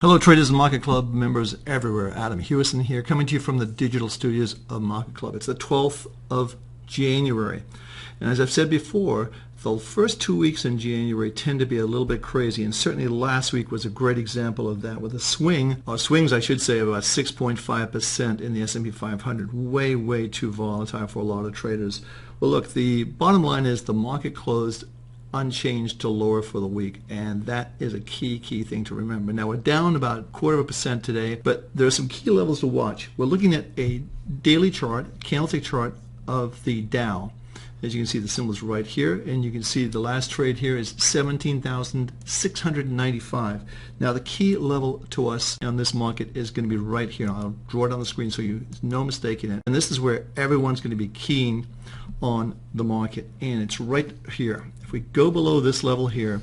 Hello traders and Market Club members everywhere. Adam Hewison here, coming to you from the digital studios of Market Club. It's the 12th of January. And as I've said before, the first 2 weeks in January tend to be a little bit crazy, and certainly last week was a great example of that, with a swing, or swings I should say, of about 6.5% in the S&P 500. Way too volatile for a lot of traders. Well, look, the bottom line is the market closed unchanged to lower for the week, and that is a key thing to remember. Now we're down about 0.25% today, but there are some key levels to watch. We're looking at a daily chart, candlestick chart of the Dow. As you can see, the symbol is right here, and you can see the last trade here is 17,695. Now the key level to us on this market is going to be right here. I'll draw it on the screen so there's no mistake in it. And this is where everyone's going to be keen on the market, and it's right here. If we go below this level here,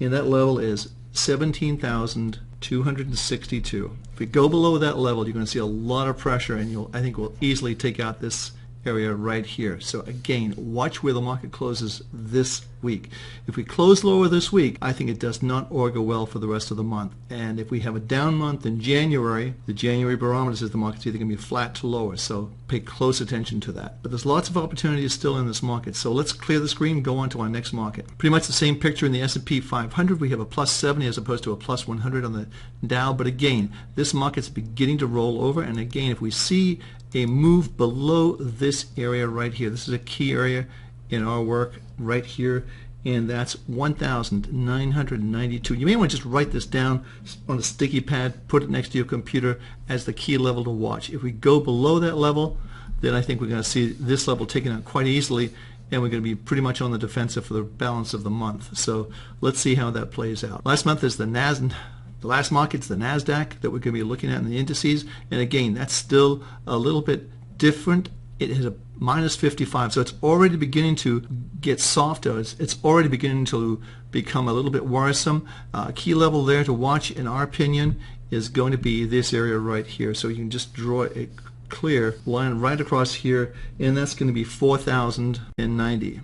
and that level is 17,262. If we go below that level, you're going to see a lot of pressure, and I think we'll easily take out this area right here. So again, watch where the market closes this week. If we close lower this week, I think it does not augur well for the rest of the month. And if we have a down month in January, the January barometer says the market's either going to be flat to lower, so pay close attention to that. But there's lots of opportunities still in this market, so let's clear the screen and go on to our next market. Pretty much the same picture in the S&P 500. We have a plus 70 as opposed to a plus 100 on the Dow, but again, this market's beginning to roll over, and again, if we see a move below this area right here, this is a key area in our work right here, and that's 1,992. You may want to just write this down on a sticky pad, put it next to your computer as the key level to watch. If we go below that level, then I think we're going to see this level taken out quite easily, and we're going to be pretty much on the defensive for the balance of the month. So let's see how that plays out. Last month is the NASDAQ. The last market's the NASDAQ that we're going to be looking at in the indices, and again, that's still a little bit different. It has a minus 55, so it's already beginning to get softer. It's already beginning to become a little bit worrisome. Key level there to watch, in our opinion, is going to be this area right here. So you can just draw a clear line right across here, and that's going to be 4,090.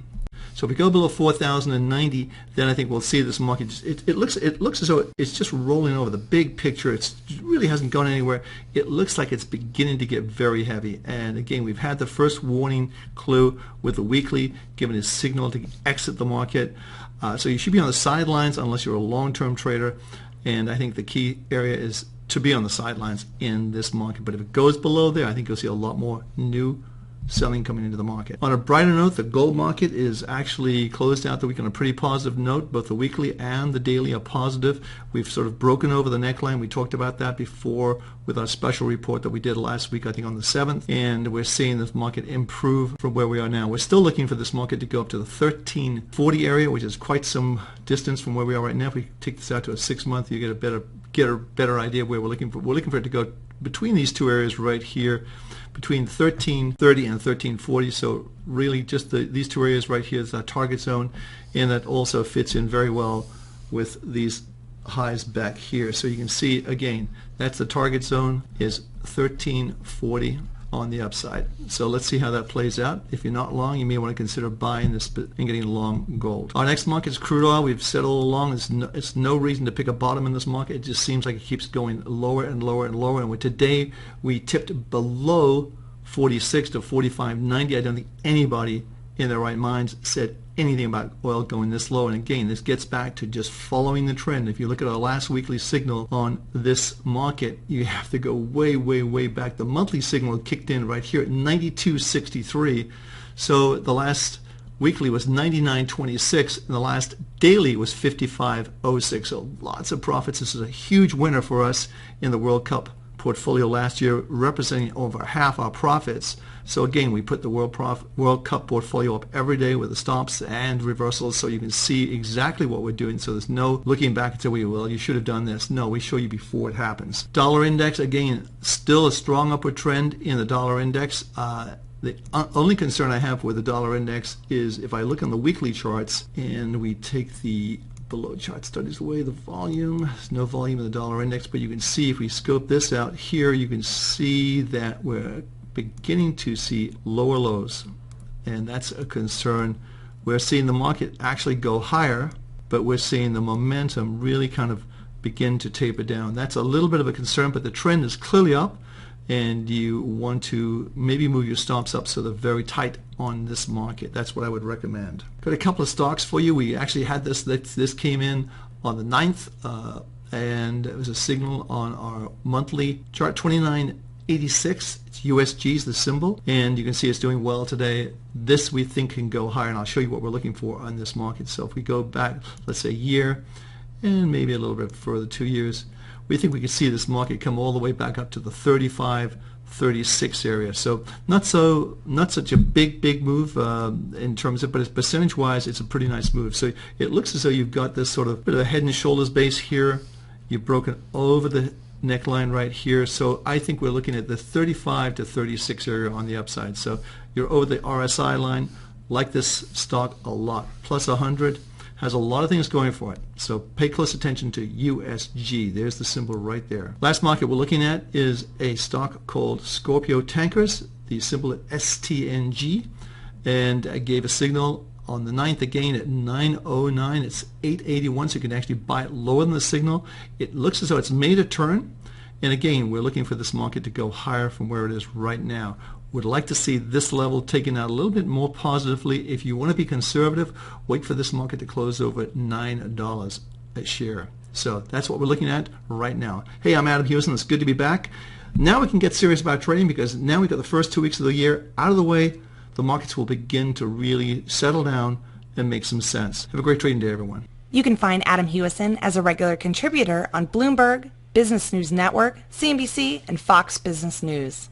So if we go below 4,090, then I think we'll see this market. It looks as though it's just rolling over. The big picture, it really hasn't gone anywhere. It looks like it's beginning to get very heavy. And again, we've had the first warning clue with the weekly, giving a signal to exit the market. So you should be on the sidelines unless you're a long-term trader. And I think the key area is to be on the sidelines in this market. But if it goes below there, I think you'll see a lot more new selling coming into the market. On a brighter note, the gold market is actually closed out the week on a pretty positive note. Both the weekly and the daily are positive. We've sort of broken over the neckline. We talked about that before with our special report that we did last week, I think on the 7th, and we're seeing this market improve from where we are now. We're still looking for this market to go up to the 1340 area, which is quite some distance from where we are right now. If we take this out to a 6-month, you get a better idea of where we're looking for. We're looking for it to go between these two areas right here, between 1330 and 1340. So really just these two areas right here is our target zone, and that also fits in very well with these highs back here. So you can see again, that's the target zone is 1340 on the upside. So let's see how that plays out. If you're not long, you may want to consider buying this and getting long gold. Our next market is crude oil. We've said all along it's no reason to pick a bottom in this market. It just seems like it keeps going lower and lower and lower. And today we tipped below 46 to 45.90. I don't think anybody in their right minds said anything about oil going this low. And again, this gets back to just following the trend. If you look at our last weekly signal on this market, you have to go way back. The monthly signal kicked in right here at 92.63. So the last weekly was 99.26, and the last daily was 55.06. So lots of profits. This is a huge winner for us in the World Cup portfolio last year, representing over half our profits. So again, we put the World Cup portfolio up every day with the stops and reversals, so you can see exactly what we're doing. So there's no looking back and say, well, you should have done this. No, we show you before it happens. Dollar index, again, still a strong upward trend in the dollar index. The only concern I have with the dollar index is if I look on the weekly charts and we take the below chart studies away the volume, there's no volume in the dollar index, but you can see if we scope this out here, you can see that we're beginning to see lower lows, and that's a concern. We're seeing the market actually go higher, but we're seeing the momentum really kind of begin to taper down. That's a little bit of a concern, but the trend is clearly up, and you want to maybe move your stops up so they're very tight on this market. That's what I would recommend. Got a couple of stocks for you. We actually had this came in on the 9th, and it was a signal on our monthly chart, 2986. It's USG's the symbol, and you can see it's doing well today. This we think can go higher, and I'll show you what we're looking for on this market. So if we go back, let's say a year, and maybe a little bit further, 2 years, we think we can see this market come all the way back up to the 35, 36 area. So not such a big move in terms of, but it's percentage-wise, it's a pretty nice move. So it looks as though you've got this sort of bit of a head and shoulders base here. You've broken over the neckline right here. So I think we're looking at the 35 to 36 area on the upside. So you're over the RSI line. Like this stock a lot. Plus 100. Has a lot of things going for it. So pay close attention to USG. There's the symbol right there. Last market we're looking at is a stock called Scorpio Tankers, the symbol at STNG, and I gave a signal on the 9th again at 909. It's 881, so you can actually buy it lower than the signal. It looks as though it's made a turn, and again, we're looking for this market to go higher from where it is right now. Would like to see this level taken out a little bit more positively. If you want to be conservative, wait for this market to close over at $9 a share. So that's what we're looking at right now. Hey, I'm Adam Hewson. It's good to be back. Now we can get serious about trading, because now we've got the first 2 weeks of the year out of the way. The markets will begin to really settle down and make some sense. Have a great trading day, everyone. You can find Adam Hewson as a regular contributor on Bloomberg, Business News Network, CNBC, and Fox Business News.